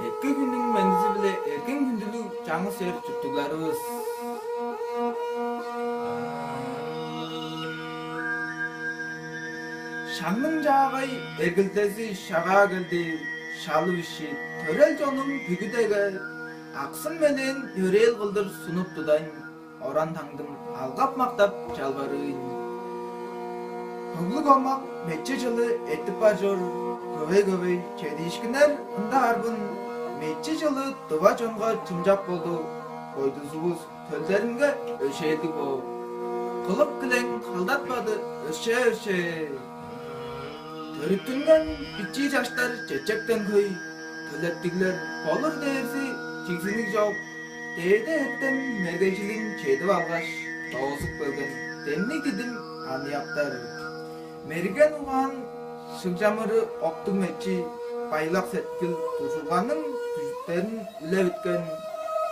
Эки күнүн маңызы биле эркен күндүлүк жаңы сер чуптугларыбыз. Шаңның жағай эргилдеси шаға келди, шалы биши төрел жонун бүгүдеге аксын менен өрел кылдыр сунуп тудан оран таңдым алгап мактап жалбарыын. Көглүк алмак мечче жылы этип бажор, көбөй чедишкинер ында арбын мечче жылы туба жонго чымжап болду. Койдузубуз төлдеринге өшейди бо. Кылып килең калдатпады өшө. Төрүттүнген бичи жаштар чечектен көй, төлөттүглөр болур дээрси чигсиник жок. Дээде эттен мергейчилин чедип алгаш, тоосуп бөлген демник дидим анияктар. Мерген уган шыгжамыры октук мечи, байлак сеткил тушулганын түзүттерин үле өткөн.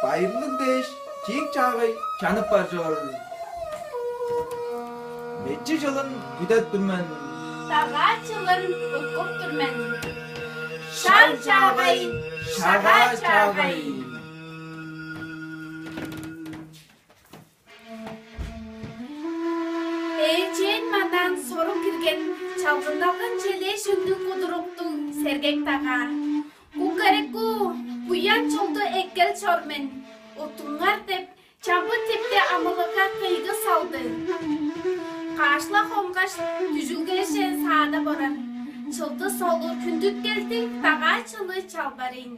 Байырлык деш, чийик чагый чанып бар жор. Мечи жылын күдөт түрмен. Тага жылын өкөп түрмен. Шал чагай, шага чагай. Эчен мадан сору кирген чалгындалган желе шөндү кудурукту сергек тага. Кукареку буян чолду эккел чормен. Утуңар деп чампы тепте амылыга кыйгы салды. Кашла хомгаш түзүлгешен саада борар. Чылды солу күндүк келди тага чылы чалбарин.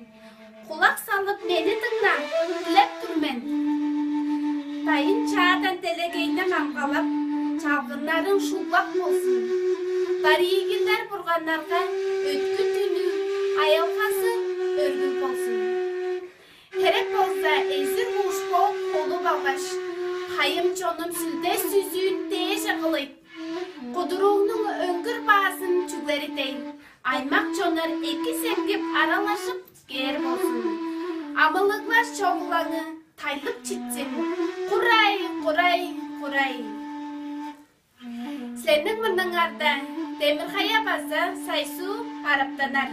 Кулак салып мени тыңда, билеп турмен. Тайын чаадан телегейне маңгалап, чалгыннарың шуллак болсун. Таригилер бурганнарга өткү түнү аялгасы өргүл болсун. Керек болса эзир ушпо колуп алгаш, хайым чоным сүлде сүзүүн тээже кылыйт. Кудурууңдун өңгүр баасын чүглеритейин. Аймак чонор эки сеңгип аралашып кээр болсун. Амылыглар чоңулаңы тайлып читсин. Курай. Сенің мұрныңарда темір хая баса сайсу араптанар.